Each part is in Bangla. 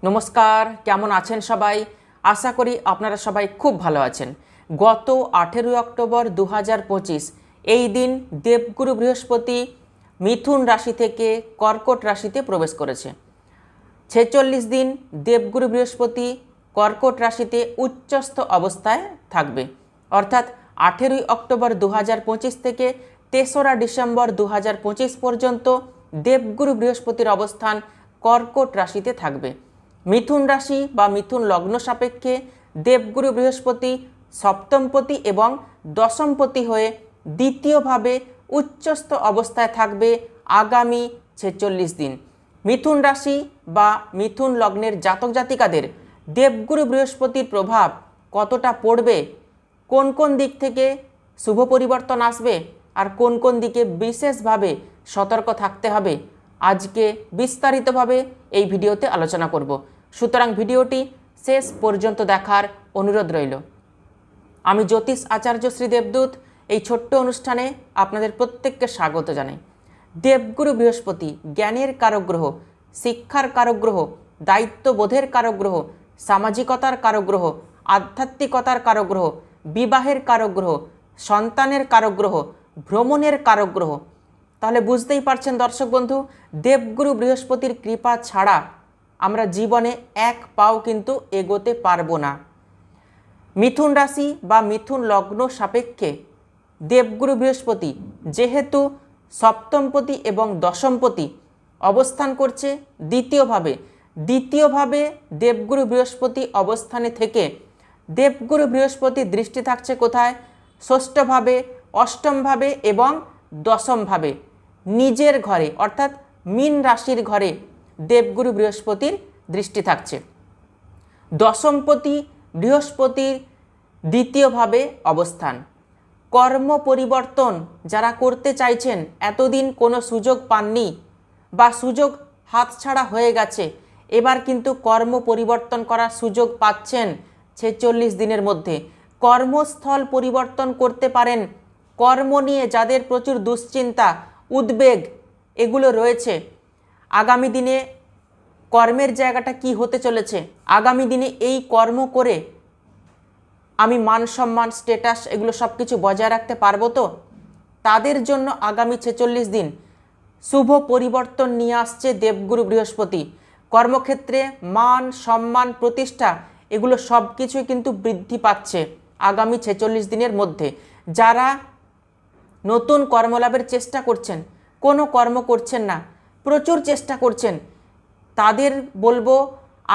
নমস্কার, কেমন আছেন সবাই? আশা করি আপনারা সবাই খুব ভালো আছেন। গত 18 অক্টোবর 2025 এই দিন দেবগুরু বৃহস্পতি মিথুন রাশি থেকে কর্কট রাশিতে প্রবেশ করেছে। 46 দিন দেবগুরু বৃহস্পতি কর্কট রাশিতে উচ্চস্থ অবস্থায় থাকবে, অর্থাৎ 18 অক্টোবর 2025 থেকে 3রা ডিসেম্বর 2025 পর্যন্ত দেবগুরু বৃহস্পতির অবস্থান কর্কট রাশিতে থাকবে। মিথুন রাশি বা মিথুন লগ্ন সাপেক্ষে দেবগুরু বৃহস্পতি সপ্তমপতি এবং দশমপতি হয়ে দ্বিতীয়ভাবে উচ্চস্থ অবস্থায় থাকবে আগামী 46 দিন। মিথুন রাশি বা মিথুন লগ্নের জাতক জাতিকাদের দেবগুরু বৃহস্পতির প্রভাব কতটা পড়বে, কোন কোন দিক থেকে শুভ পরিবর্তন আসবে আর কোন কোন দিকে বিশেষভাবে সতর্ক থাকতে হবে, আজকে বিস্তারিতভাবে এই ভিডিওতে আলোচনা করব। সুতরাং ভিডিওটি শেষ পর্যন্ত দেখার অনুরোধ রইল। আমি জ্যোতিষ আচার্য শ্রী দেবদূত এই ছোট্ট অনুষ্ঠানে আপনাদের প্রত্যেককে স্বাগত জানাই। দেবগুরু বৃহস্পতি জ্ঞানের কারক গ্রহ, শিক্ষার কারক গ্রহ, দায়িত্ববোধের কারক গ্রহ, সামাজিকতার কারক গ্রহ, আধ্যাত্মিকতার কারক গ্রহ, বিবাহের কারক গ্রহ, সন্তানের কারক গ্রহ, ভ্রমণের কারক গ্রহ। তাহলে বুঝতেই পারছেন দর্শক বন্ধু, দেবগুরু বৃহস্পতির কৃপা ছাড়া আমরা জীবনে এক পাও কিন্তু এগোতে পারবো না। মিথুন রাশি বা মিথুন লগ্ন সাপেক্ষে দেবগুরু বৃহস্পতি যেহেতু সপ্তমপতি এবং দশমপতি অবস্থান করছে দ্বিতীয়ভাবে দেবগুরু বৃহস্পতি অবস্থানে থেকে দেবগুরু বৃহস্পতির দৃষ্টি থাকছে কোথায়? ষষ্ঠভাবে, অষ্টমভাবে এবং দশমভাবে, নিজের ঘরে অর্থাৎ মীন রাশির ঘরে দেবগুরু বৃহস্পতির দৃষ্টি থাকছে। দশমপতি বৃহস্পতির দ্বিতীয়ভাবে অবস্থান। কর্ম পরিবর্তন যারা করতে চাইছেন, এতদিন কোনো সুযোগ পাননি বা সুযোগ হাতছাড়া হয়ে গেছে, এবার কিন্তু কর্ম পরিবর্তন করার সুযোগ পাচ্ছেন 46 দিনের মধ্যে। কর্মস্থল পরিবর্তন করতে পারেন। কর্ম নিয়ে যাদের প্রচুর দুশ্চিন্তা, উদ্বেগ এগুলো রয়েছে, আগামী দিনে কর্মের জায়গাটা কি হতে চলেছে, আগামী দিনে এই কর্ম করে আমি মান সম্মান, স্ট্যাটাস এগুলো সব কিছু বজায় রাখতে পারবো তো, তাদের জন্য আগামী 46 দিন শুভ পরিবর্তন নিয়ে আসছে দেবগুরু বৃহস্পতি। কর্মক্ষেত্রে মান সম্মান, প্রতিষ্ঠা এগুলো সব কিছুই কিন্তু বৃদ্ধি পাচ্ছে আগামী 46 দিনের মধ্যে। যারা নতুন কর্মলাভের চেষ্টা করছেন, কোনো কর্ম করছেন না, প্রচুর চেষ্টা করছেন, তাদের বলবো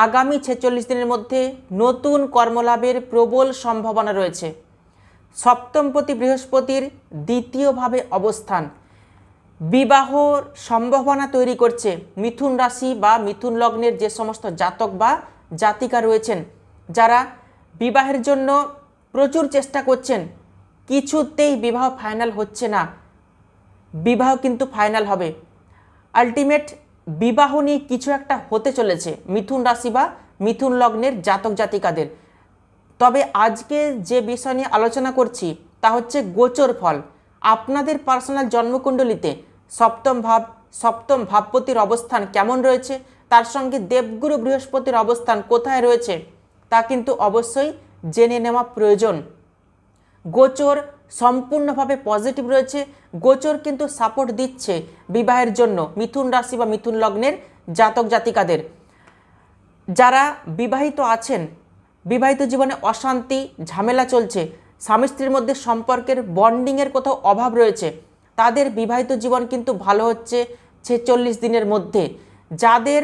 আগামী 46 দিনের মধ্যে নতুন কর্মলাভের প্রবল সম্ভাবনা রয়েছে। সপ্তমপতি বৃহস্পতির দ্বিতীয়ভাবে অবস্থান বিবাহর সম্ভাবনা তৈরি করছে। মিথুন রাশি বা মিথুন লগ্নের যে সমস্ত জাতক বা জাতিকা রয়েছেন, যারা বিবাহের জন্য প্রচুর চেষ্টা করছেন, কিছুতেই বিবাহ ফাইনাল হচ্ছে না, বিবাহ কিন্তু ফাইনাল হবে। আলটিমেট বিবাহ নিয়ে কিছু একটা হতে চলেছে মিথুন রাশি বা মিথুন লগ্নের জাতক জাতিকাদের। তবে আজকে যে বিষয় নিয়ে আলোচনা করছি তা হচ্ছে গোচর ফল। আপনাদের পার্সোনাল জন্মকুণ্ডলিতে সপ্তম ভাবপতির অবস্থান কেমন রয়েছে, তার সঙ্গে দেবগুরু বৃহস্পতির অবস্থান কোথায় রয়েছে তা কিন্তু অবশ্যই জেনে নেওয়া প্রয়োজন। গোচর সম্পূর্ণভাবে পজিটিভ রয়েছে। গোচর কিন্তু সাপোর্ট দিচ্ছে বিবাহের জন্য মিথুন রাশি বা মিথুন লগ্নের জাতক জাতিকাদের। যারা বিবাহিত আছেন, বিবাহিত জীবনে অশান্তি ঝামেলা চলছে, স্বামী স্ত্রীর মধ্যে সম্পর্কের বন্ডিংয়ের কোথাও অভাব রয়েছে, তাদের বিবাহিত জীবন কিন্তু ভালো হচ্ছে 46 দিনের মধ্যে। যাদের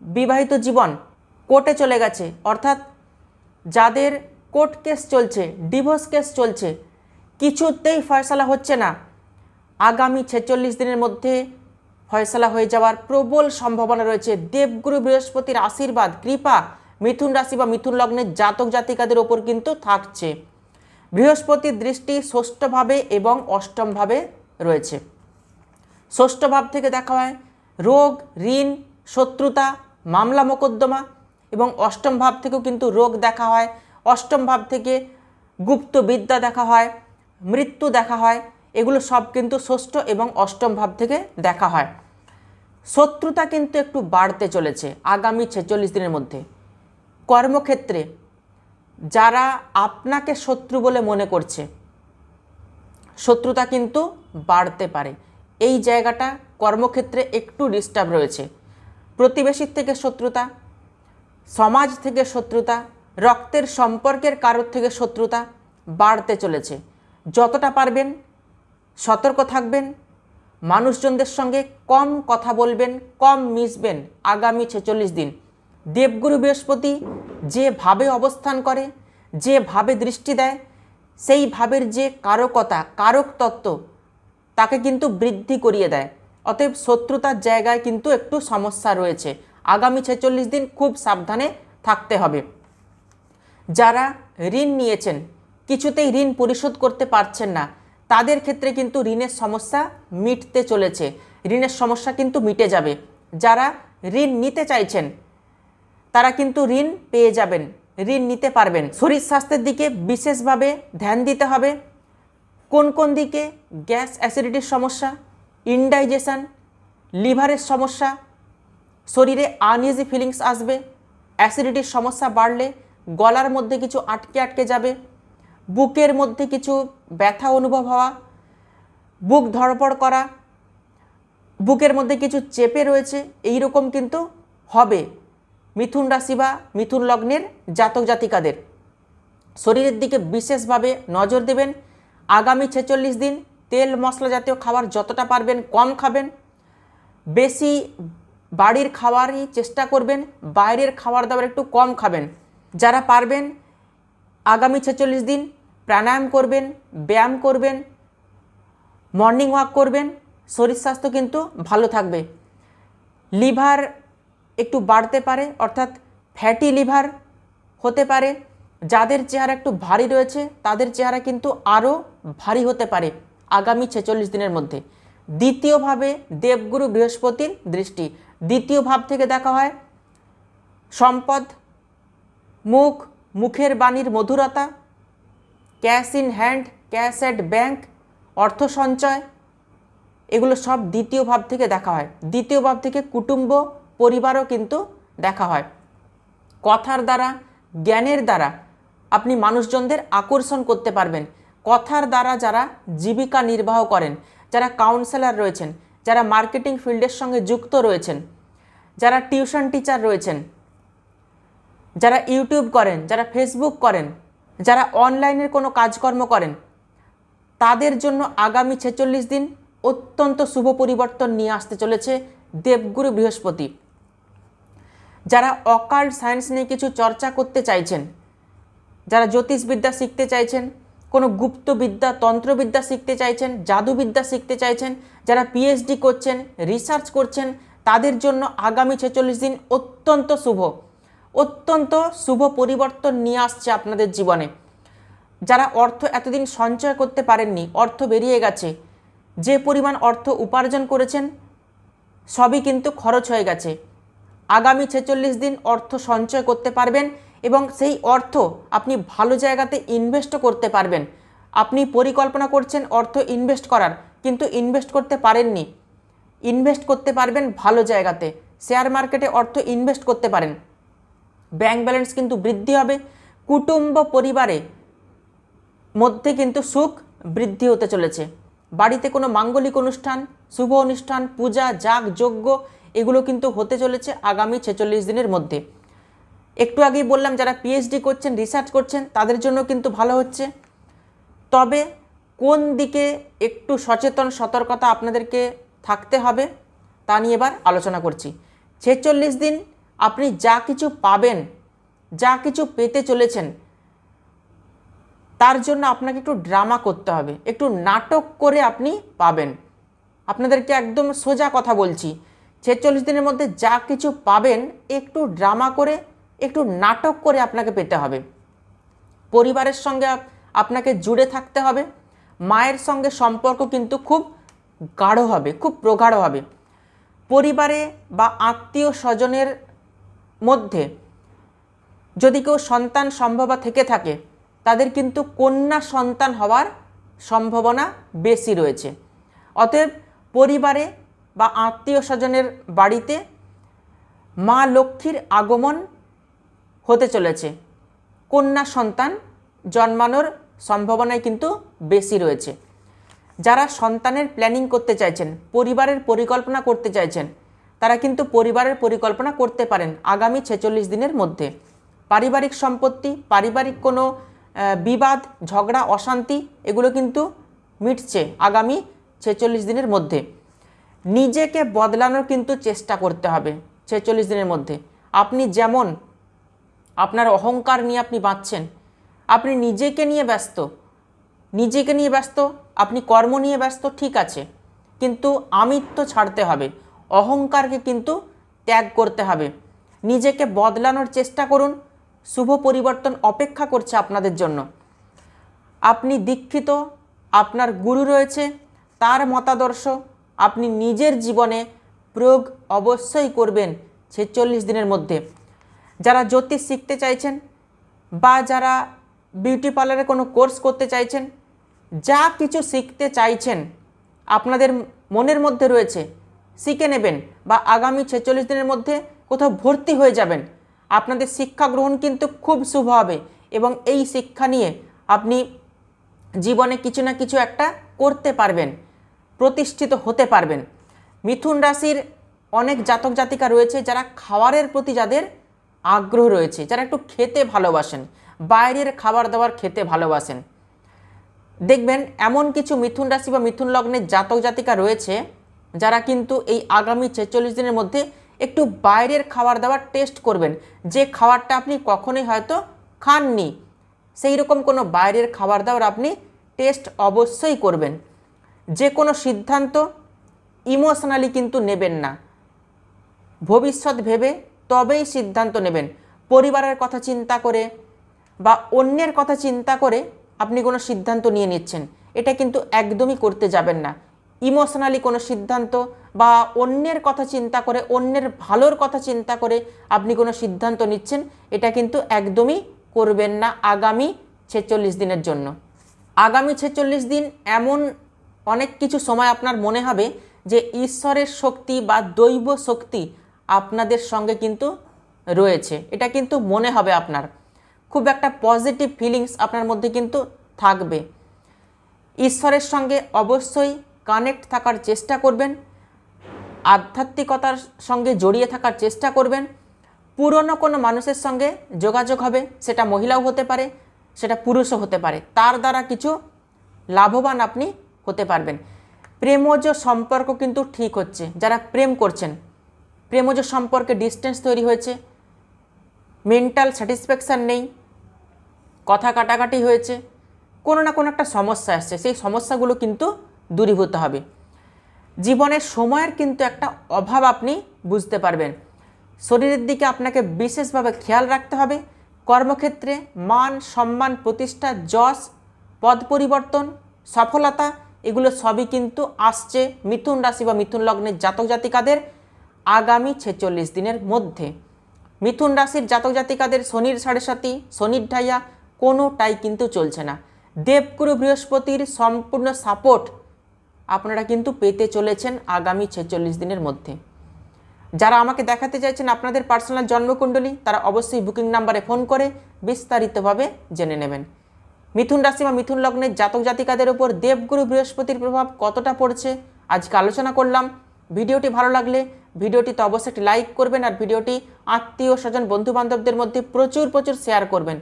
বিবাহিত জীবন কোর্টে চলে গেছে, অর্থাৎ যাদের কোর্ট কেস চলছে, ডিভোর্স কেস চলছে, কিছুতেই ফয়সালা হচ্ছে না, আগামী 46 দিনের মধ্যে ফয়সালা হয়ে যাওয়ার প্রবল সম্ভাবনা রয়েছে। দেবগুরু বৃহস্পতির আশীর্বাদ, কৃপা মিথুন রাশি বা মিথুন লগ্নের জাতক জাতিকাদের ওপর কিন্তু থাকছে। বৃহস্পতির দৃষ্টি ষষ্ঠভাবে এবং অষ্টমভাবে রয়েছে। ষষ্ঠ ভাব থেকে দেখা হয় রোগ, ঋণ, শত্রুতা, মামলা মোকদ্দমা, এবং অষ্টম ভাব থেকেও কিন্তু রোগ দেখা হয়। অষ্টম ভাব থেকে গুপ্ত বিদ্যা দেখা হয়, মৃত্যু দেখা হয়, এগুলো সব কিন্তু ষষ্ঠ এবং অষ্টম ভাব থেকে দেখা হয়। শত্রুতা কিন্তু একটু বাড়তে চলেছে আগামী 46 দিনের মধ্যে। কর্মক্ষেত্রে যারা আপনাকে শত্রু বলে মনে করছে, শত্রুতা কিন্তু বাড়তে পারে। এই জায়গাটা কর্মক্ষেত্রে একটু ডিস্টার্ব রয়েছে। প্রতিবেশীর থেকে শত্রুতা, সমাজ থেকে শত্রুতা, রক্তের সম্পর্কের কারোর থেকে শত্রুতা বাড়তে চলেছে। যতটা পারবেন সতর্ক থাকবেন, মানুষজনদের সঙ্গে কম কথা বলবেন, কম মিশবেন আগামী 46 দিন। দেবগুরু বৃহস্পতি যেভাবে অবস্থান করে, যেভাবে দৃষ্টি দেয়, সেই ভাবের যে কারকতা, কারক তত্ত্ব তাকে কিন্তু বৃদ্ধি করিয়ে দেয়। অতএব শত্রুতার জায়গায় কিন্তু একটু সমস্যা রয়েছে। আগামী 46 দিন খুব সাবধানে থাকতে হবে। যারা ঋণ নিয়েছেন, কিছুতেই ঋণ পরিশোধ করতে পারছেন না, তাদের ক্ষেত্রে কিন্তু ঋণের সমস্যা মিটতে চলেছে। ঋণের সমস্যা কিন্তু মিটে যাবে। যারা ঋণ নিতে চাইছেন তারা কিন্তু ঋণ পেয়ে যাবেন, ঋণ নিতে পারবেন। শরীর স্বাস্থ্যের দিকে বিশেষভাবে ধ্যান দিতে হবে। কোন কোন দিকে? গ্যাস অ্যাসিডিটির সমস্যা, ইনডাইজেশন, লিভারের সমস্যা, শরীরে আনইজি ফিলিংস আসবে, অ্যাসিডিটির সমস্যা বাড়লে গলার মধ্যে কিছু আটকে আটকে যাবে, বুকের মধ্যে কিছু ব্যথা অনুভব হওয়া, বুক ধড়পড় করা, বুকের মধ্যে কিছু চেপে রয়েছে, এই রকম কিন্তু হবে মিথুন রাশি বা মিথুন লগ্নের জাতক জাতিকাদের। শরীরের দিকে বিশেষভাবে নজর দেবেন। আগামী 46 দিন তেল মশলা জাতীয় খাবার যতটা পারবেন কম খাবেন, বেশি বাড়ির খাবারই চেষ্টা করবেন, বাইরের খাবার দাবার একটু কম খাবেন। যারা পারবেন আগামী 46 দিন প্রাণায়াম করবেন, ব্যায়াম করবেন, মর্নিং ওয়াক করবেন, শরীর স্বাস্থ্য কিন্তু ভালো থাকবে। লিভার একটু বাড়তে পারে, অর্থাৎ ফ্যাটি লিভার হতে পারে। যাদের চেহারা একটু ভারী রয়েছে তাদের চেহারা কিন্তু আরও ভারী হতে পারে আগামী 46 দিনের মধ্যে। দ্বিতীয়ভাবে দেবগুরু বৃহস্পতির দৃষ্টি, দ্বিতীয় ভাব থেকে দেখা হয় সম্পদ, মুখ, মুখের বাণীর মধুরতা, cash in hand, cash at bank, অর্থ সঞ্চয়, এগুলো সব দ্বিতীয় ভাব থেকে দেখা হয়। দ্বিতীয় ভাব থেকে কুটুম্ব, পরিবারও কিন্তু দেখা হয়। কথার দ্বারা, জ্ঞানের দ্বারা আপনি মানুষজনদের আকর্ষণ করতে পারবেন। কথার দ্বারা যারা জীবিকা নির্বাহ করেন, যারা কাউন্সেলর রয়েছেন, যারা মার্কেটিং ফিল্ডের সঙ্গে যুক্ত রয়েছেন, যারা টিউশন টিচার রয়েছেন, যারা ইউটিউব করেন, যারা ফেসবুক করেন, যারা অনলাইনের কোনো কাজকর্ম করেন, তাদের জন্য আগামী 46 দিন অত্যন্ত শুভ পরিবর্তন নিয়ে আসতে চলেছে দেবগুরু বৃহস্পতি। যারা অকাল্ট সায়েন্স নিয়ে কিছু চর্চা করতে চাইছেন, যারা জ্যোতিষবিদ্যা শিখতে চাইছেন, কোনো গুপ্তবিদ্যা, তন্ত্রবিদ্যা শিখতে চাইছেন, জাদুবিদ্যা শিখতে চাইছেন, যারা পিএইচডি করছেন, রিসার্চ করছেন, তাদের জন্য আগামী 46 দিন অত্যন্ত শুভ, অত্যন্ত শুভ পরিবর্তন নিয়ে আসছে আপনাদের জীবনে। যারা অর্থ এতদিন সঞ্চয় করতে পারেননি, অর্থ বেরিয়ে গেছে, যে পরিমাণ অর্থ উপার্জন করেছেন সবই কিন্তু খরচ হয়ে গেছে, আগামী 46 দিন অর্থ সঞ্চয় করতে পারবেন এবং সেই অর্থ আপনি ভালো জায়গাতে ইনভেস্টও করতে পারবেন। আপনি পরিকল্পনা করছেন অর্থ ইনভেস্ট করার, কিন্তু ইনভেস্ট করতে পারেননি, ইনভেস্ট করতে পারবেন ভালো জায়গাতে। শেয়ার মার্কেটে অর্থ ইনভেস্ট করতে পারেন, ব্যাংক ব্যালেন্স কিন্তু বৃদ্ধি হবে। কুটুম্ব পরিবারে মধ্যে কিন্তু সুখ বৃদ্ধি হতে চলেছে। বাড়িতে কোনো মাঙ্গলিক অনুষ্ঠান, শুভ অনুষ্ঠান, পূজা, যাগ, যজ্ঞ এগুলো কিন্তু হতে চলেছে আগামী 46 দিনের মধ্যে। একটু আগেই বললাম যারা পিএইচডি করছেন, রিসার্চ করছেন, তাদের জন্য কিন্তু ভালো হচ্ছে। তবে কোন দিকে একটু সচেতন, সতর্কতা আপনাদেরকে থাকতে হবে তা নিয়ে এবার আলোচনা করছি। 46 দিন আপনি যা কিছু পাবেন, যা কিছু পেতে চলেছেন, তার জন্য আপনাকে একটু ড্রামা করতে হবে, একটু নাটক করে আপনি পাবেন। আপনাদেরকে একদম সোজা কথা বলছি, 46 দিনের মধ্যে যা কিছু পাবেন একটু ড্রামা করে, একটু নাটক করে আপনাকে পেতে হবে। পরিবারের সঙ্গে আপনাকে জুড়ে থাকতে হবে। মায়ের সঙ্গে সম্পর্ক কিন্তু খুব গাঢ় হবে, খুব প্রগাঢ় হবে। পরিবারে বা আত্মীয় স্বজনের মধ্যে যদি কেউ সন্তান সম্ভাবনা থেকে থাকে, তাদের কিন্তু কন্যা সন্তান হওয়ার সম্ভাবনা বেশি রয়েছে। অতএব পরিবারে বা আত্মীয় স্বজনের বাড়িতে মা লক্ষ্মীর আগমন হতে চলেছে। কন্যা সন্তান জন্মানোর সম্ভাবনাই কিন্তু বেশি রয়েছে। যারা সন্তানের প্ল্যানিং করতে চাইছেন, পরিবারের পরিকল্পনা করতে চাইছেন, তারা কিন্তু পরিবারের পরিকল্পনা করতে পারেন আগামী 46 দিনের মধ্যে। পারিবারিক সম্পত্তি, পারিবারিক কোনো বিবাদ, ঝগড়া, অশান্তি এগুলো কিন্তু মিটছে আগামী 46 দিনের মধ্যে। নিজেকে বদলানোর কিন্তু চেষ্টা করতে হবে 46 দিনের মধ্যে। আপনি যেমন আপনার অহংকার নিয়ে আপনি বাঁচছেন, আপনি নিজেকে নিয়ে ব্যস্ত, আপনি কর্ম নিয়ে ব্যস্ত, ঠিক আছে, কিন্তু আমিত্ব ছাড়তে হবে, অহংকারকে কিন্তু ত্যাগ করতে হবে। নিজেকে বদলানোর চেষ্টা করুন, শুভ পরিবর্তন অপেক্ষা করছে আপনাদের জন্য। আপনি দীক্ষিত, আপনার গুরু রয়েছে, তার মতাদর্শ আপনি নিজের জীবনে প্রয়োগ অবশ্যই করবেন 46 দিনের মধ্যে। যারা জ্যোতিষ শিখতে চাইছেন বা যারা বিউটি পার্লারে কোনো কোর্স করতে চাইছেন, যা কিছু শিখতে চাইছেন আপনাদের মনের মধ্যে রয়েছে, শিখে নেবেন বা আগামী 46 দিনের মধ্যে কোথাও ভর্তি হয়ে যাবেন। আপনাদের শিক্ষা গ্রহণ কিন্তু খুব শুভ হবে এবং এই শিক্ষা নিয়ে আপনি জীবনে কিছু না কিছু একটা করতে পারবেন, প্রতিষ্ঠিত হতে পারবেন। মিথুন রাশির অনেক জাতক জাতিকা রয়েছে যারা খাবারের প্রতি যাদের আগ্রহ রয়েছে, যারা একটু খেতে ভালোবাসেন, বাইরের খাবার দাবার খেতে ভালোবাসেন। দেখবেন এমন কিছু মিথুন রাশি বা মিথুন লগ্নের জাতক জাতিকা রয়েছে যারা কিন্তু এই আগামী 46 দিনের মধ্যে একটু বাইরের খাবার দাবার টেস্ট করবেন, যে খাবারটা আপনি কখনোই হয়তো খাননি, সেই রকম কোনো বাইরের খাবার দাবার আপনি টেস্ট অবশ্যই করবেন। যে কোনো সিদ্ধান্ত ইমোশনালি কিন্তু নেবেন না, ভবিষ্যৎ ভেবে তবেই সিদ্ধান্ত নেবেন। পরিবারের কথা চিন্তা করে বা অন্যের কথা চিন্তা করে আপনি কোনো সিদ্ধান্ত নিয়ে নিচ্ছেন, এটা কিন্তু একদমই করতে যাবেন না। ইমোশনালি কোনো সিদ্ধান্ত বা অন্যের কথা চিন্তা করে, অন্যের ভালোর কথা চিন্তা করে আপনি কোনো সিদ্ধান্ত নিচ্ছেন, এটা কিন্তু একদমই করবেন না আগামী 46 দিনের জন্য। আগামী 46 দিন এমন অনেক কিছু সময় আপনার মনে হবে যে ঈশ্বরের শক্তি বা দৈব শক্তি আপনাদের সঙ্গে কিন্তু রয়েছে, এটা কিন্তু মনে হবে আপনার। খুব একটা পজিটিভ ফিলিংস আপনার মধ্যে কিন্তু থাকবে। ঈশ্বরের সঙ্গে অবশ্যই কানেক্ট থাকার চেষ্টা করবেন, আধ্যাত্মিকতার সঙ্গে জড়িয়ে থাকার চেষ্টা করবেন। পুরনো কোনো মানুষের সঙ্গে যোগাযোগ হবে, সেটা মহিলাও হতে পারে, সেটা পুরুষও হতে পারে, তার দ্বারা কিছু লাভবান আপনি হতে পারবেন। প্রেমজ সম্পর্ক কিন্তু ঠিক হচ্ছে, যারা প্রেম করছেন প্রেমজ সম্পর্কে ডিস্টেন্স তৈরি হয়েছে, মেন্টাল স্যাটিসফ্যাকশান নেই, কথা কাটাকাটি হয়েছে, কোনো না কোনো একটা সমস্যা আসছে, সেই সমস্যাগুলো কিন্তু দূরীভূত হবে। জীবনের সময়ের কিন্তু একটা অভাব আপনি বুঝতে পারবেন। শরীরের দিকে আপনাকে বিশেষভাবে খেয়াল রাখতে হবে। কর্মক্ষেত্রে মান সম্মান, প্রতিষ্ঠা, যশ, পদ পরিবর্তন, সফলতা এগুলো সবই কিন্তু আসছে মিথুন রাশি বা মিথুন লগ্নের জাতক জাতিকাদের আগামী 46 দিনের মধ্যে। মিথুন রাশির জাতক জাতিকাদের শনির 7.5, শনির ঢাইয়া কোনোটাই কিন্তু চলছে না। দেবগুরু বৃহস্পতির সম্পূর্ণ সাপোর্ট আপনারা কিন্তু পেতে চলেছেন আগামী 46 দিনের মধ্যে। যারা আমাকে দেখাতে চাইছেন আপনাদের পার্সোনাল জন্মকুণ্ডলী, তারা অবশ্যই বুকিং নাম্বারে ফোন করে বিস্তারিতভাবে জেনে নেবেন। মিথুন রাশি বা মিথুন লগ্নের জাতক জাতিকাদের উপর দেবগুরু বৃহস্পতির প্রভাব কতটা পড়ছে আজকে আলোচনা করলাম। ভিডিওটি ভালো লাগলে ভিডিওটিতে অবশ্যই একটি লাইক করবেন আর ভিডিওটি আত্মীয় স্বজন বন্ধু বান্ধবদের মধ্যে প্রচুর শেয়ার করবেন।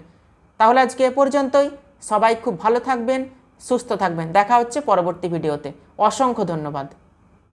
তাহলে আজকে এ পর্যন্তই। সবাই খুব ভালো থাকবেন, সুস্থ থাকবেন। দেখা হচ্ছে পরবর্তী ভিডিওতে। অসংখ্য ধন্যবাদ।